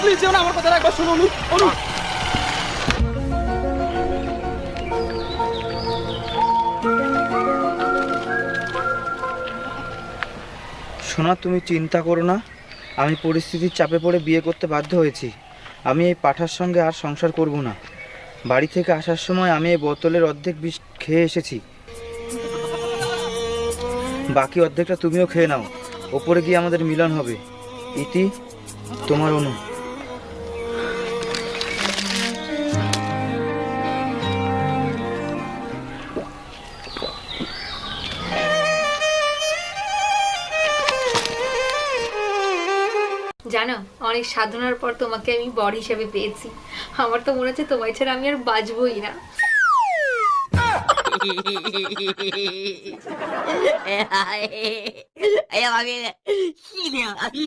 Please যেও না, আমার কথা একবার শোনো অনু। অনু সোনা, তুমি চিন্তা করো না। আমি পরিস্থিতির চাপে পড়ে বিয়ে করতে বাধ্য হয়েছি। আমি এই পাঠার সঙ্গে আর সংসার করব না। বাড়ি থেকে আসার সময় আমি এই বোতলের অর্ধেক বিষ খেয়ে এসেছি, বাকি অর্ধেকটা তুমিও খেয়ে নাও। ওপরে গিয়ে আমাদের মিলন হবে। ইতি, তোমার অনু। জানো, অনেক সাধনার পর তোমাকে আমি বর হিসেবে পেয়েছি। আমার তো মনে হচ্ছে তোমায় ছাড়া আমি আর বাঁচবই না। Eh, mami, genial.